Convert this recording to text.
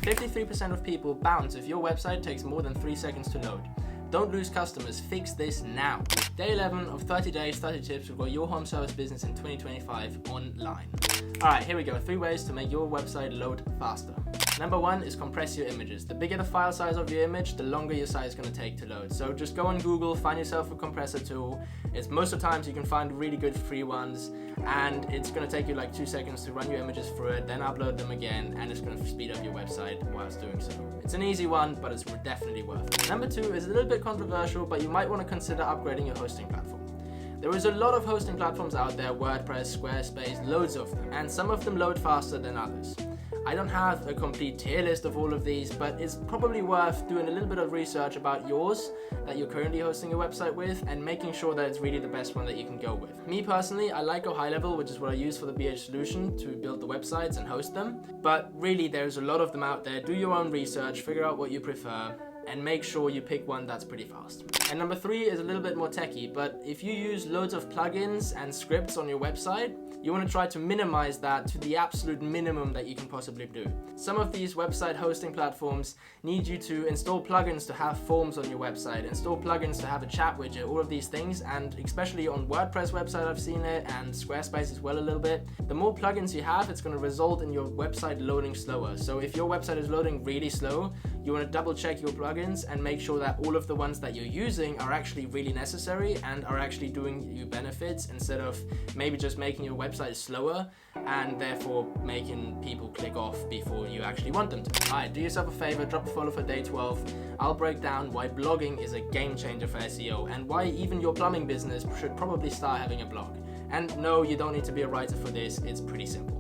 53% of people bounce if your website takes more than 3 seconds to load. Don't lose customers, fix this now. Day 11 of 30 days, 30 tips to grow your home service business in 2025 online. Alright, here we go. 3 ways to make your website load faster. Number 1 is compress your images. The bigger the file size of your image, the longer your site is going to take to load. So just go on Google, find yourself a compressor tool. It's most of the times you can find really good free ones, and it's going to take you like 2 seconds to run your images through it, then upload them again, and it's going to speed up your website whilst doing so. It's an easy one, but it's definitely worth it. Number 2 is a little bit controversial, but you might want to consider upgrading your hosting platform. There is a lot of hosting platforms out there, WordPress, Squarespace, loads of them, and some of them load faster than others. I don't have a complete tier list of all of these, but it's probably worth doing a little bit of research about yours that you're currently hosting your website with and making sure that it's really the best one that you can go with. Me personally, I like Go High Level, which is what I use for the BH solution to build the websites and host them. But really, there's a lot of them out there. Do your own research, figure out what you prefer, and make sure you pick one that's pretty fast. And number 3 is a little bit more techie, but if you use loads of plugins and scripts on your website, you want to try to minimize that to the absolute minimum that you can possibly do. Some of these website hosting platforms need you to install plugins to have forms on your website, install plugins to have a chat widget, all of these things, and especially on WordPress website I've seen it, and Squarespace as well a little bit. The more plugins you have, it's going to result in your website loading slower. So if your website is loading really slow, you want to double check your plugins and make sure that all of the ones that you're using are actually really necessary and are actually doing you benefits, instead of maybe just making your website slower and therefore making people click off before you actually want them to. Alright, do yourself a favor, drop a follow for day 12. I'll break down why blogging is a game changer for SEO and why even your plumbing business should probably start having a blog. And no, you don't need to be a writer for this, it's pretty simple.